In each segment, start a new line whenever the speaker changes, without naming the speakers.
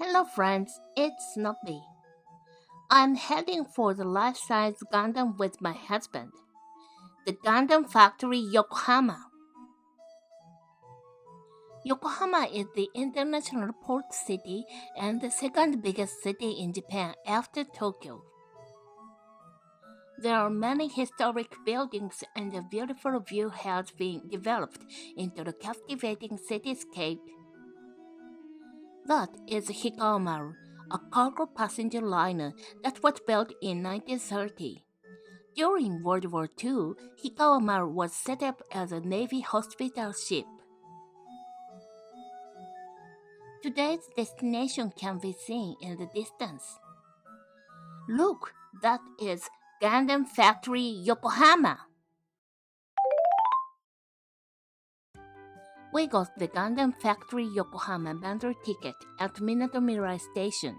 Hello friends, it's Snoopy. I'm heading for the life-size Gundam with my husband. The GUNDAM Factory Yokohama. Yokohama is the international port city and the second biggest city in Japan after Tokyo. There are many historic buildings and a beautiful view has been developed into a captivating cityscape. That is Hikawamaru, a cargo passenger liner that was built in 1930. During World War II, Hikawamaru was set up as a Navy hospital ship. Today's destination can be seen in the distance. Look, that is GUNDAM Factory Yokohama. We got the GUNDAM Factory Yokohama bundle ticket at Minato Mirai Station.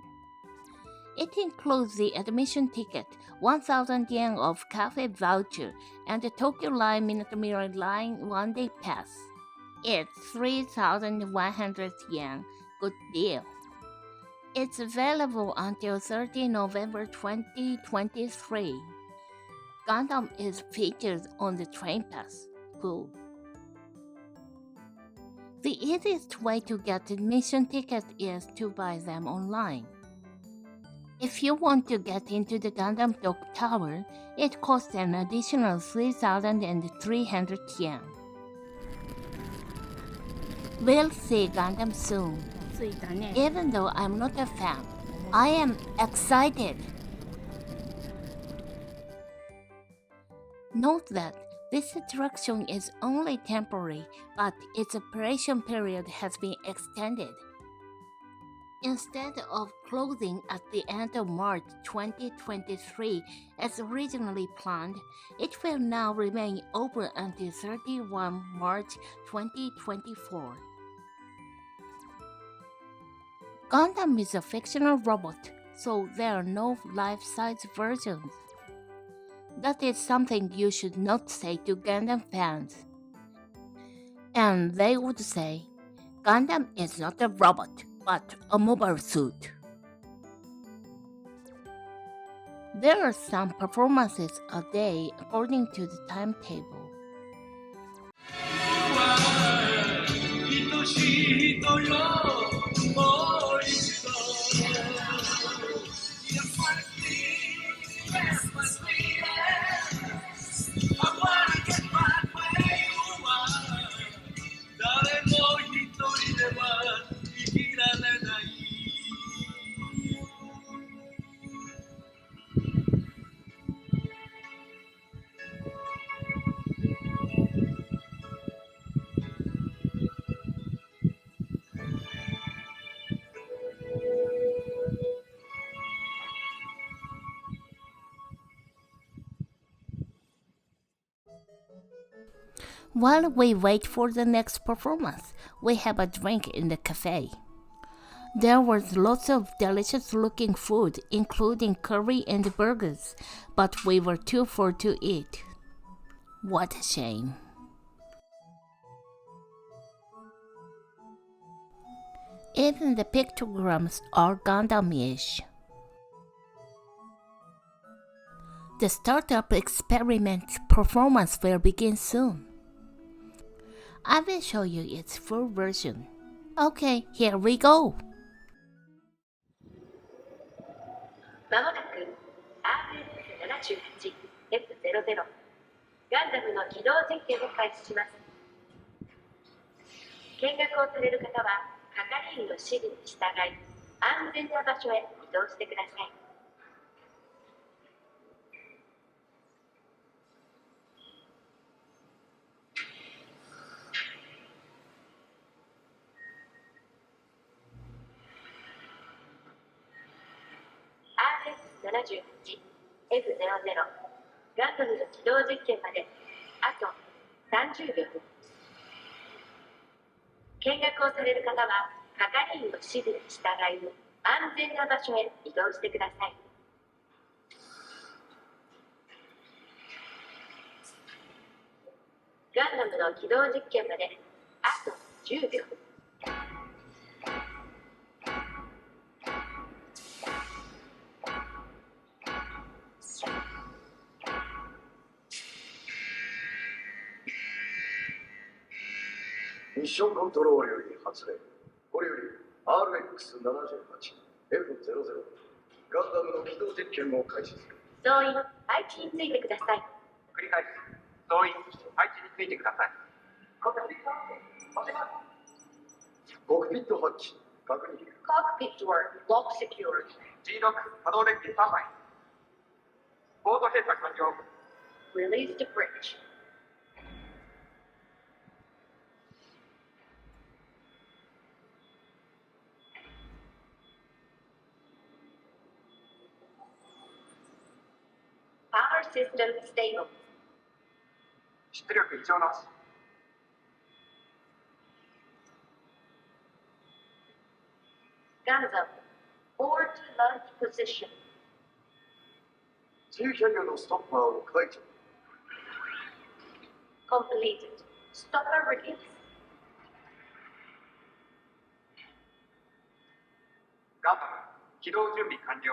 It includes the admission ticket, 1,000 yen of cafe voucher, and the Tokyo Line Minato Mirai Line one-day pass. It's 3,100 yen. Good deal. It's available until 30 November 2023. Gundam is featured on the train pass. Cool. The easiest way to get admission tickets is to buy them online. If you want to get into the Gundam Dock Tower, it costs an additional 3,300 yen. We'll see Gundam soon. Even though I'm not a fan, I am excited. Note that this attraction is only temporary, but its operation period has been extended. Instead of closing at the end of March 2023 as originally planned, it will now remain open until 31 March 2024. Gundam is a fictional robot, so there are no life-size versions. That is something you should not say to Gundam fans. And they would say, Gundam is not a robot, but a mobile suit. There are some performances a day according to the timetable. While we wait for the next performance, we have a drink in the cafe. There was lots of delicious looking food, including curry and burgers, but we were too full to eat. What a shame. Even the pictograms are Gundam-ish. The startup experiment performance will begin soon. I will show you its full version. Okay, here we go.
まもなく RX78F00 ガンダムの起動実験を開始します。見学をされる方は係員の指示に従い安全な場所へ移動してください。RX78F00 ガンダムの起動実験まであと30秒。見学をされる方は係員の指示に従い安全な場所へ移動してください。ガンダムの起動実験まであと10秒。
ミッションコントロールより発令。これより RX78F00 ガンダムの起動実験を開始する。
総員、配置についてください。
繰り返す。総員、配置についてください。
コクピットハッチ確認。
Cockpit door lock secured.
G ロック可動デッキスタンバイ。ボード閉鎖完了。
Release the bridge. Power system stable.
出力異常なし。
GUNDAM forward to launch position.
G キャリアのストッパーを解除。
Completed. Stopper release.
ガンダム起動準備完了。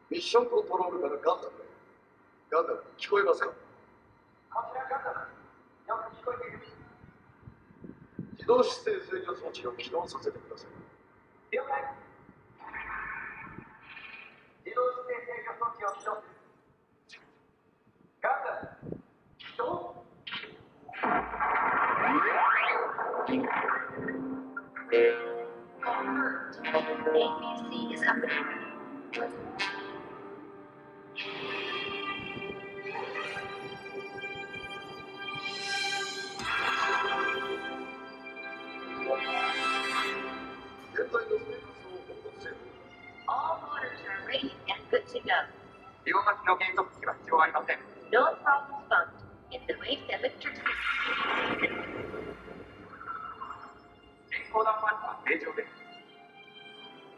ミッションコントロールからガンダムへ。ガンダム、聞こえますか？
こちらガンダム。よく聞こえている。
自動姿勢制御装置を起動させてください。
了解。自動姿勢制御装置を起動する。ガンダム起動。
Confirmed. ABC is up and running. All motors are ready and good to go.
両端の減速機は必要ありません。
No problems found in the wave electric system.
健康弾パンツは正常です。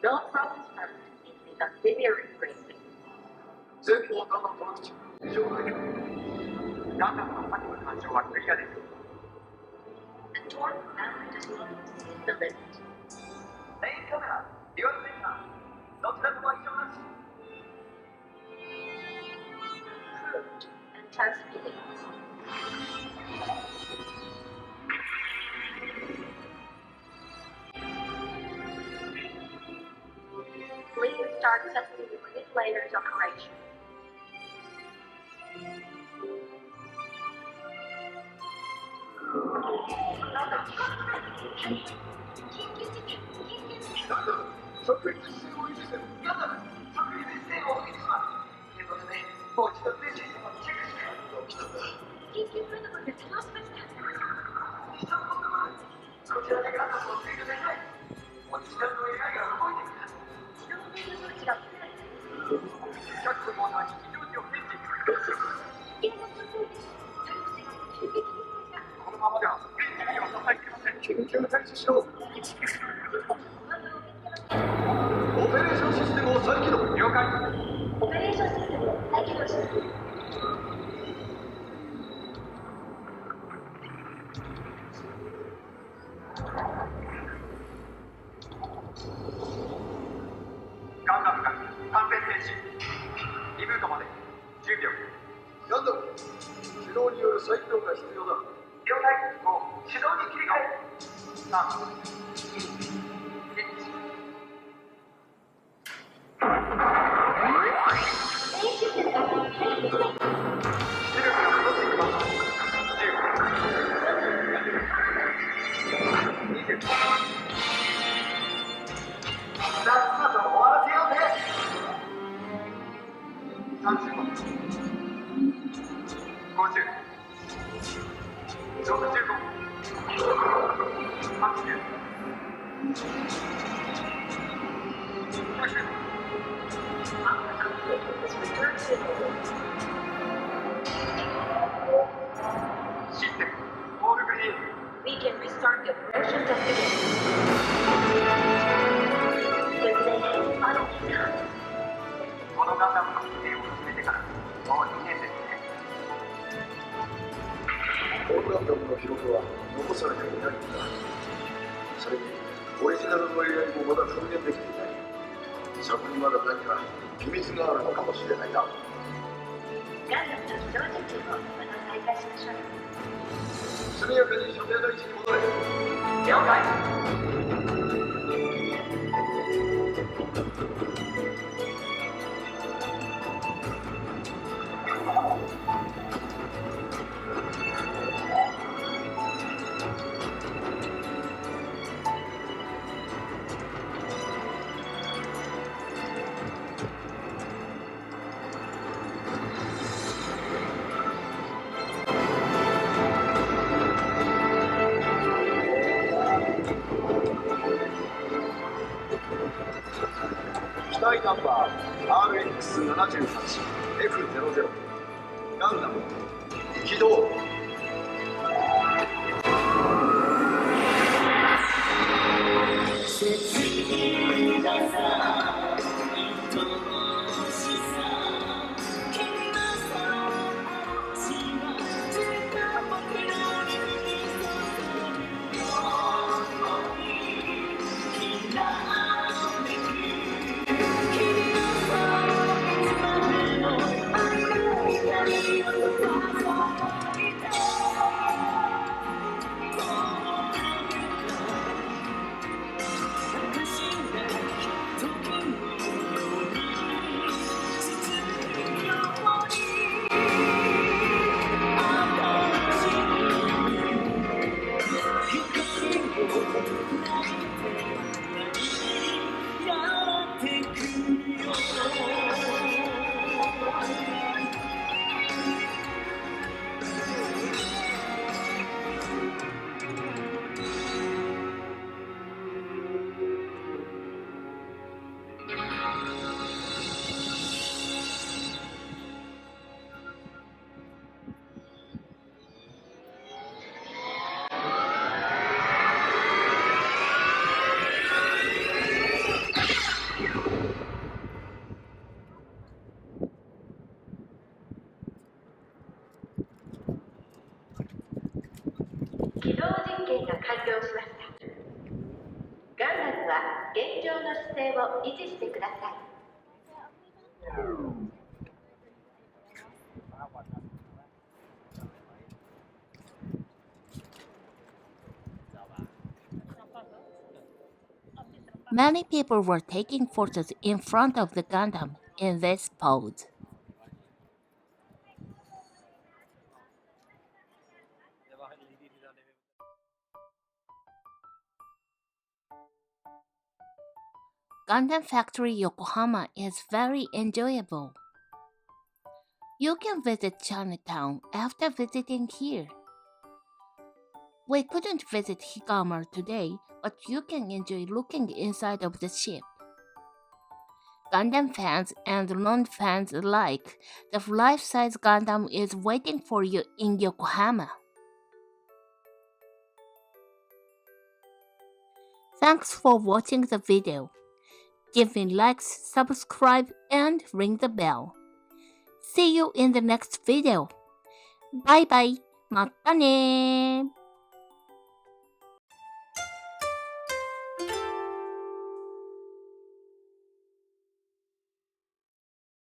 No problems found in the auxiliary frame.
前方弾のトラクチ異常ない。
ガンダムのパニック干渉はクリアです。
The torque bound does not exceed the limit.
メインカメラ、デュアルセンサー、どちらとも異常なし。
Approved and transmitted. Please start testing the manipulators operation. We can restart the operation test again. The final count.
このガンダムの規定を始めてからもう2年ですね。
オールガンダムの記録は残されていないんだ。それにオリジナルの AI もまだ復元できていない。そこにまだ何か秘密があるのかもしれないな。
ガンダムの起動実験をまた再開しましょう。
速やかに所定の位置に戻れ。
了解。
機体ナンバー RX78F00 ガンダム起動。
起動実験が完了しました。ガンダムは現状の姿勢を維持してください。
Many people were taking photos in front of the Gundam in this pose. Gundam Factory Yokohama is very enjoyable. You can visit Chinatown after visiting here. We couldn't visit Higama today, but you can enjoy looking inside of the ship. Gundam fans and non-fans alike, the life-size Gundam is waiting for you in Yokohama. Thanks for watching the video. Give me likes, subscribe, and ring the bell. See you in the next video. Bye bye. またね